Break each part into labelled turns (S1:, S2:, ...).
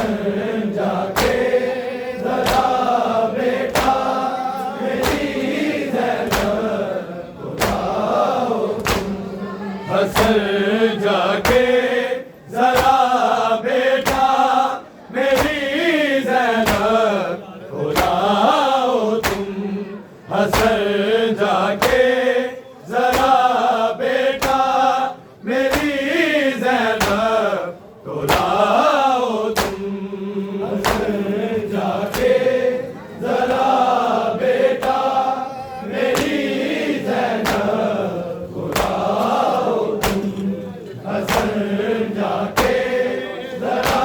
S1: हसन जाके जरा बेटा मेरी ज़ैनब को लाओ तुम। हसन जाके जरा बेटा मेरी ज़ैनब को लाओ तुम। हसन जाके जरा बेटा मेरी ज़ैनब को लाओ तुम। हसन जाके जरा बेटा मेरी ज़ैनब को लाओ तुम। हसन जाके जरा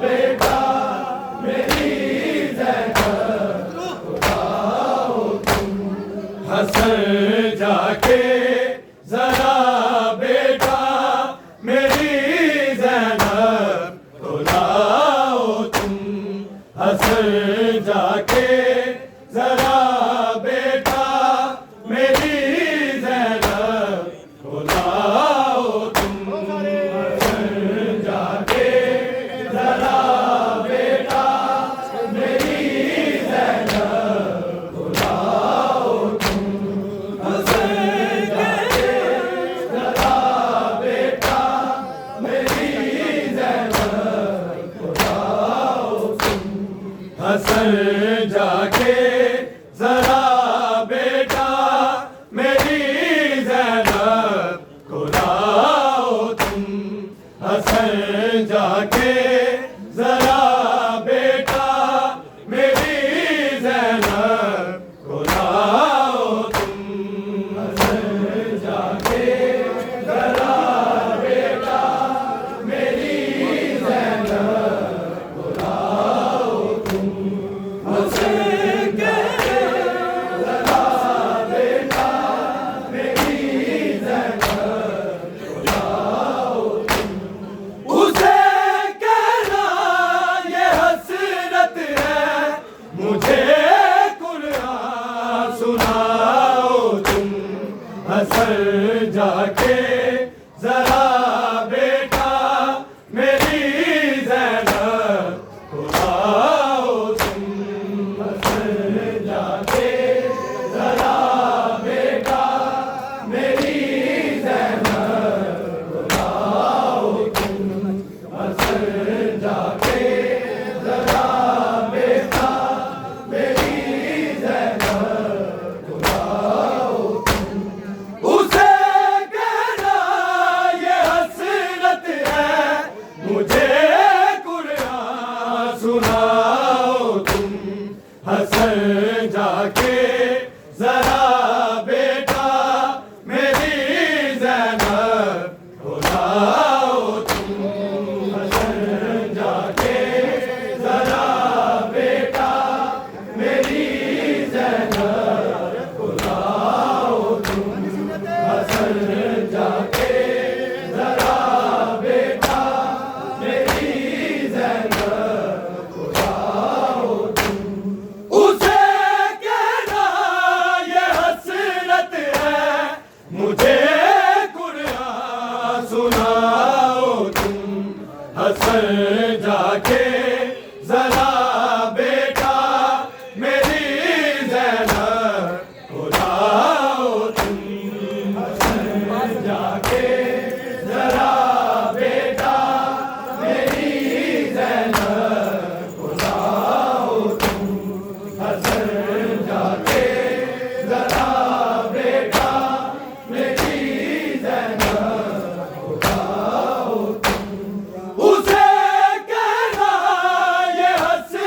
S1: बेटा मेरी ज़ैनब को लाओ तुम। हसन जाके जरा बेटा मेरी ज़ैनब को लाओ तुम। हसन जाके जरा बेटा मेरी ज़ैनब को लाओ तुम। हसन जाके जरा बेटा मेरी ज़ैनब को लाओ तुम। हसन जाके जरा बेटा मेरी ज़ैनब को लाओ तुम। हसन जाके जरा बेटा मेरी ज़ैनब को लाओ तुम। हसन जाके जरा बेटा मेरी ज़ैनब को लाओ तुम। हसन जाके जरा बेटा मेरी ज़ैनब को लाओ तुम। हसन जाके जरा बेटा मेरी ज़ैनब को लाओ तुम। उसे कहना ये हसरत है मुझे कुरान सुनाओ तुम। हसन जाके जरा बेटा मेरी ज़ैनब को लाओ तुम। हसन जाके जरा बेटा मेरी ज़ैनब को लाओ तुम। हसन जाके जरा बेटा मेरी ज़ैनब को लाओ तुम। उसे कहना ये हसरत है मुझे कुरान सुनाओ तुम। हसन जाके जरा बेटा मेरी ज़ैनब को लाओ तुम। हसन जाके जरा बेटा मेरी ज़ैनब को लाओ तुम। हसन जाके जरा बेटा मेरी ज़ैनब को लाओ तुम। उसे कहना ये हसरत है मुझे कुरान सुनाओ तुम। हसन जाके जरा बेटा मेरी ज़ैनब को लाओ तुम। हसन जाके जरा बेटा मेरी ज़ैनब को लाओ तुम। हसन जाके जरा बेटा मेरी ज़ैनब को लाओ तुम। उसे कहना ये हसरत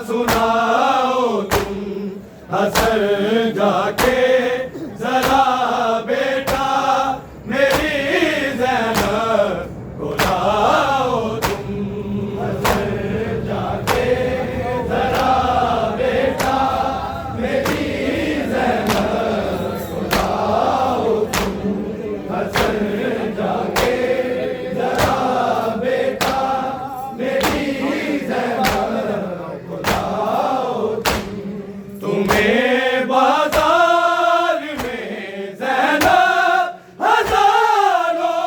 S1: सुनाओ तुम हसन जाके जरा बेटा मेरी ज़ैनब को लाओ तुम हसन जाके जरा बेटा मेरी ज़ैनब को लाओ तुम हसन जाके जरा बेटा मेरी ज़ैनब को लाओ तुम तुम्हें बाजार में ज़ैनब हजारों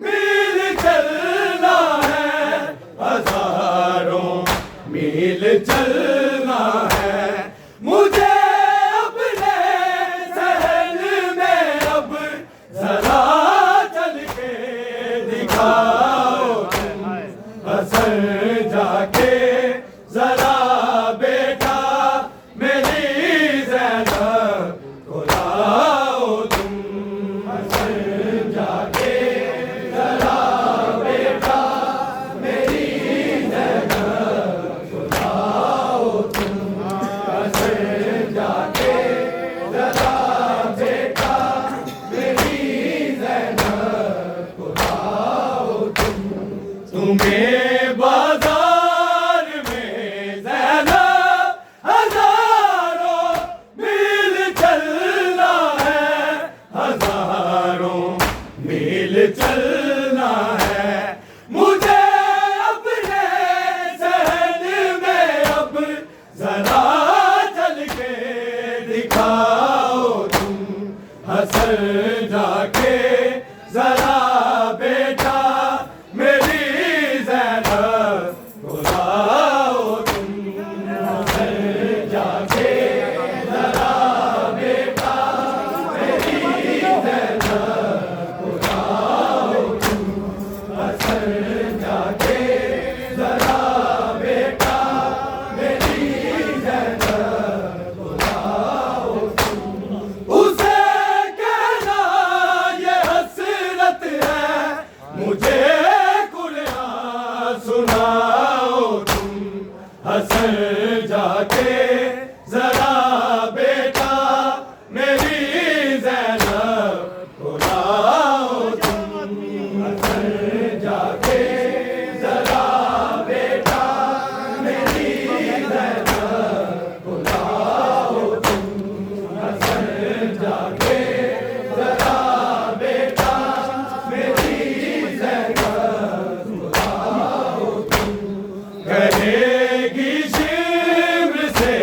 S1: मील चलना है हजारों मील चलना है मुझे अपने सहल में अब जरा चल के दिखाओ तुम हसन जाके जरा बेटा मेरी ज़ैनब को लाओ तुम हसन जाके जरा बेटा मेरी ज़ैनब को लाओ तुम हसन जाके जरा बेटा मेरी ज़ैनब को लाओ तुम तुम्हें बाजार में ज़ैनब हजारों मील चलना है हजारों मील चलना है मुझे अपने सहल में अब जरा चल के दिखाओ तुम हसन जाके जरा बेटा मेरी ज़ैनब को लाओ तुम हसन जाके जरा बेटा मेरी ज़ैनब को लाओ तुम हसन जाके जरा बेटा मेरी ज़ैनब को लाओ तुम उसे कहना ये हसरत है मुझे कुरान सुनाओ तुम हसन जाके जरा बेटा मेरी ज़ैनब को लाओ तुम हसन जाके जरा बेटा मेरी ज़ैनब को लाओ तुम हसन जाके जरा बेटा मेरी ज़ैनब को लाओ तुम कहेगी शिम्र से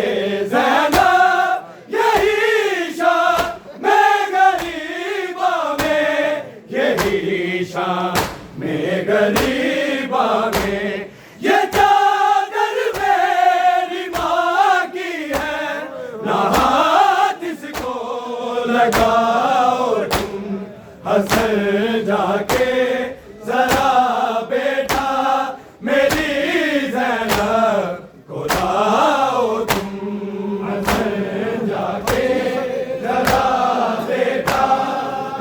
S1: ज़ैनब यही शान में गरीबा में यही शान में गरीबा में ये चादर मेरी माँ की है ना हाथ इसको लगाओ तुम हसन जाके जरा बेटा मेरी ज़ैनब को लाओ तुम हसन जाके जरा बेटा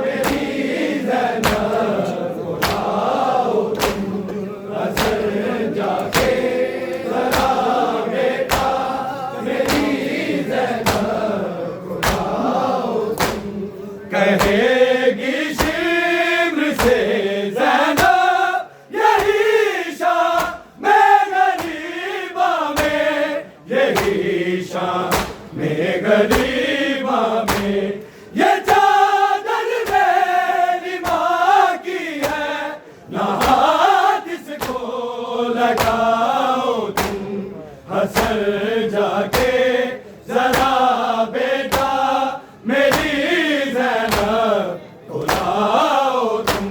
S1: मेरी ज़ैनब को लाओ तुम हसन जाके जरा बेटा मेरी ज़ैनब को लाओ तुम कहेगी शिम्र से ज़ैनब यही शान में गरीबा में यही शान में गरीबा में ये चादर मेरी माँ की है ना हाथ इसको लगाओ तुम हसन जाके जरा बेटा मेरी ज़ैनब को लाओ तुम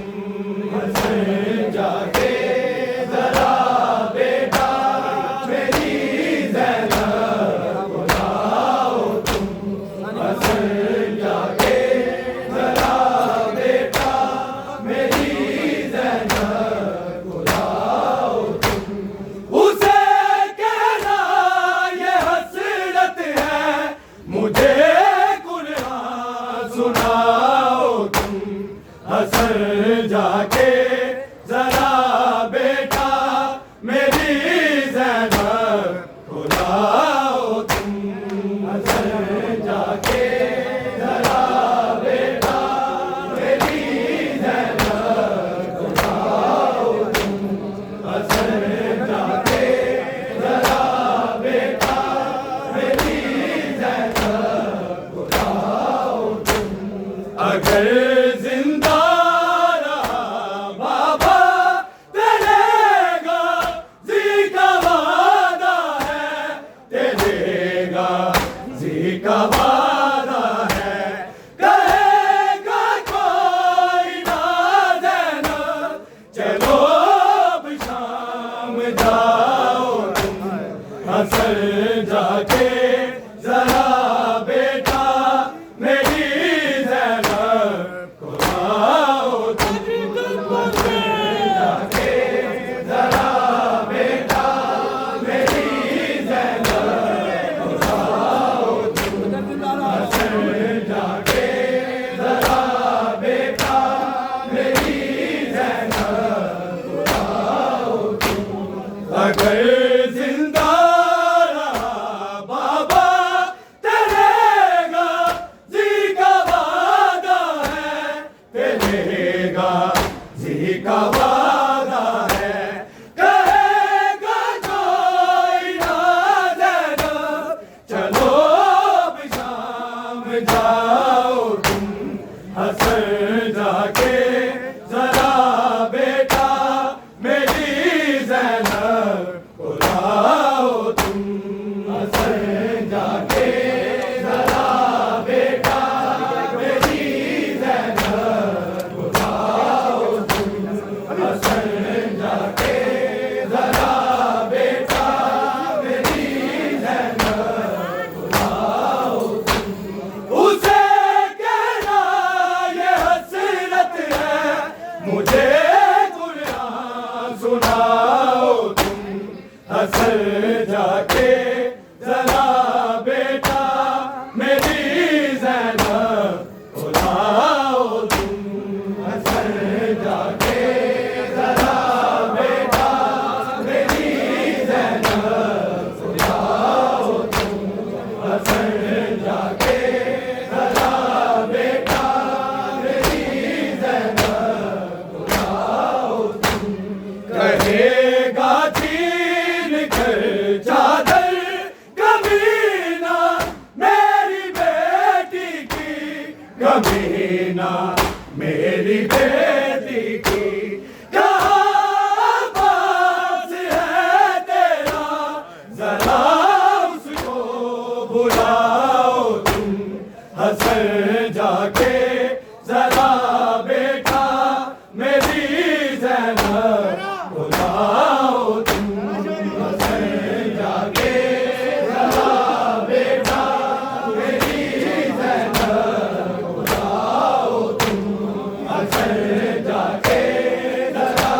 S1: हसन जाके जरा बेटा मेरी ज़ैनब को लाओ तुम हसन जाके जरा बेटा मेरी ज़ैनब को लाओ तुम उसे कहना ये हसरत है मुझे कुरान सुनाओ तुम हसन जाके जरा बेटा मेरी ज़ैनब को लाओ अगर जिंदा रहा बाबा तेरे गाजी का वादा है, तेरे गाजी का वादा है। कहेगा कोई ना ज़ैनब चलो अब शाम जाओ तुम, असर जाके जरा बेटा मेरी ज़ैनब को लाओ तुम, असर जाके जरा बेटा मेरी ज़ैनब को लाओ तुम, असर जाके जरा बेटा मेरी ज़ैनब को लाओ तुम। अगर जिंदा रहा बाबा तेरे गाजी का वादा है, तेरे गाजी का वादा है। कहेगा कोई ना ज़ैनब चलो अब शाम जाओ तुम, असर जाके जरा बेटा मेरी ज़ैनब को लाओ तुम, असर जाके जरा बेटा मेरी ज़ैनब को लाओ तुम, असर जाके जरा बेटा मेरी ज़ैनब को लाओ तुम। उसे कहना ये हसरत है मुझे कुरान सुनाओ तुम, असर जाके जरा बेटा मेरी ज़ैनब को लाओ तुम, असर जाके जरा बेटा मेरी ज़ैनब को लाओ तुम, असर जाके जरा बेटा मेरी ज़ैनब को लाओ तुम। कहेगा छीन कर चादर कमीना मेरी बेटी की, कमीना मेरी बेटी की। कहाँ पास है तेरा जरा उसको बुलाओ तुम, असर जाके जरा बेटा मेरी ज़ैनब को लाओ तुम, असर जाके जरा बेटा मेरी ज़ैनब को लाओ तुम, असर जाके जरा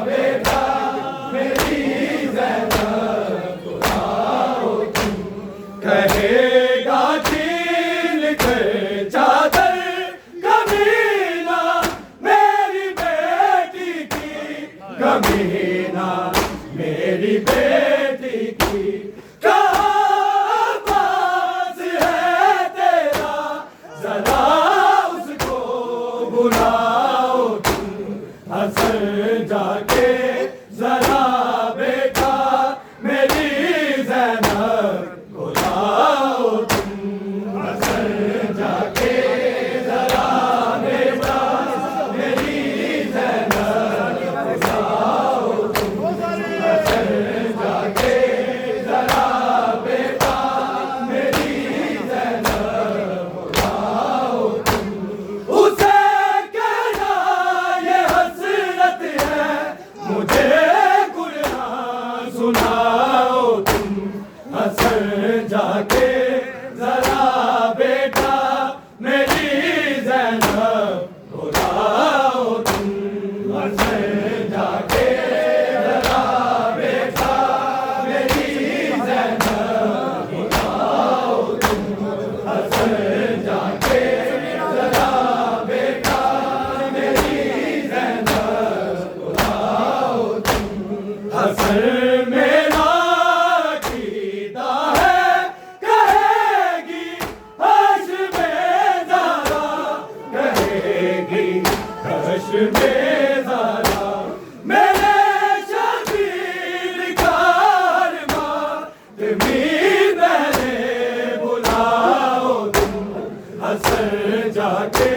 S1: बेटा मेरी ज़ैनब को लाओ तुम। कहेगा छीन कर चादर कमीना मेरी बेटी की, कमीना मेरी बेटी की। कहाँ पास है तेरा जरा उसको बुलाओ तुम, असर जाके जरा बेटा मेरी ज़ैनब को लाओ तुम, असर जाके जरा बेटा मेरी ज़ैनब को लाओ तुम, असर जाके जरा बेटा मेरी ज़ैनब को लाओ तुम। उसे कहना ये हसरत है मुझे कुरान सुनाओ तुम, असर जाके जरा बेटा मेरी ज़ैनब को लाओ तुम, असर जाके जरा बेटा मेरी ज़ैनब को लाओ तुम, असर जाके जरा बेटा मेरी ज़ैनब को लाओ तुम। असर मेरा अकीदा है कहेगी हश्र में ज़रा, कहेगी हश्र में ज़रा मेरे शबीर का अरमान तुम्हीं बहने बुलाओ तुम, असर जाके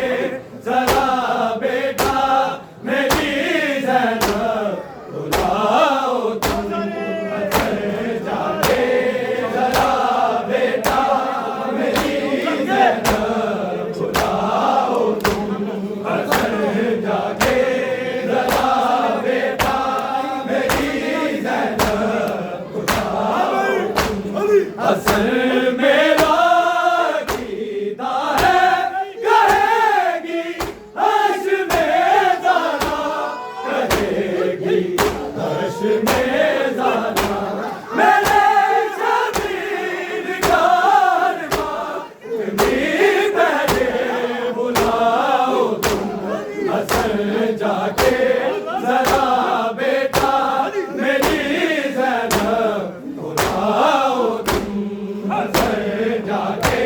S1: हसन जाके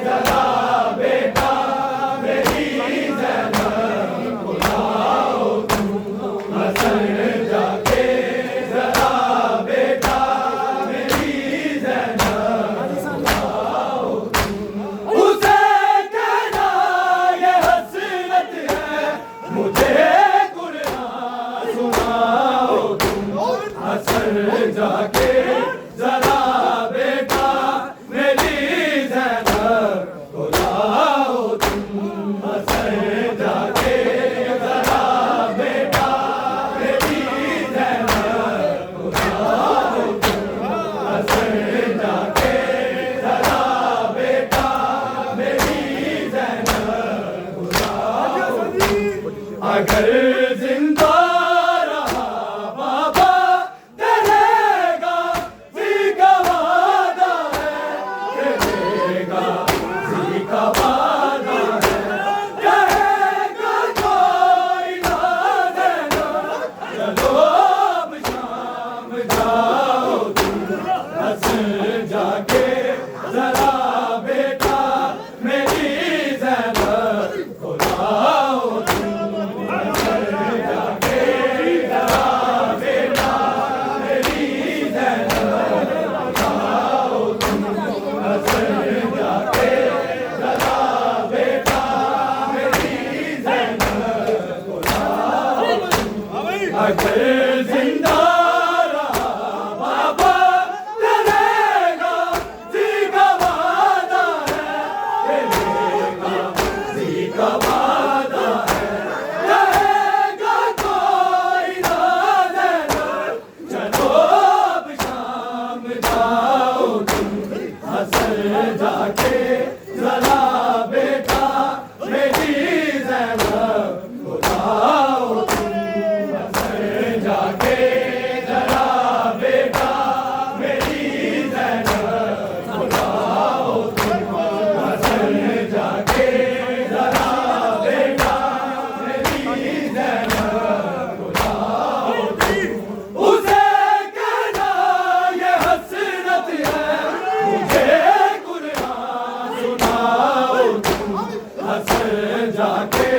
S1: जरा बेटा मेरी ज़ैनब बुलाओ तुम, हसन जाके जरा बेटा मेरी ज़ैनब बुलाओ तुम। उसे कहना ये हसरत है मुझे कुरान सुनाओ तुम, हसन जाके जरा बेटा मेरी ज़ैनब बुलाओ तुम, हसन जाके जरा बेटा मेरी ज़ैनब बुलाओ तुम, हसन जाके जरा बेटा मेरी ज़ैनब बुलाओ तुम। अगर जिंदा रहा बाबा तेरेगा जी का वादा है, तेरेगा जी का वादा है, कहेगा कोई ना देना, चलो अब शाम जाओ तुम, हसन जाके जरा बेटा मेरी ज़ैनब बुलाओ तुम, हसन जाके जरा बेटा मेरी ज़ैनब बुलाओ तुम, हसन जाके जरा बेटा मेरी ज़ैनब बुलाओ तुम। अगर जिंदा रहा बाबा तेरेगा जी का वादा है, तेरेगा जी का वादा है, कहेगा कोई ना देना, चलो अब शाम जाओ तुम, हसन जाके जरा बेटा मेरी ज़ैनब बुलाओ तुम, हसन जाके जरा बेटा मेरी ज़ैनब बुलाओ तुम, हसन जाके जरा बेटा मेरी ज़ैनब बुलाओ तुम। उसे कहना ये हसरत है मुझे कुरान सुनाओ तुम, हसन जाके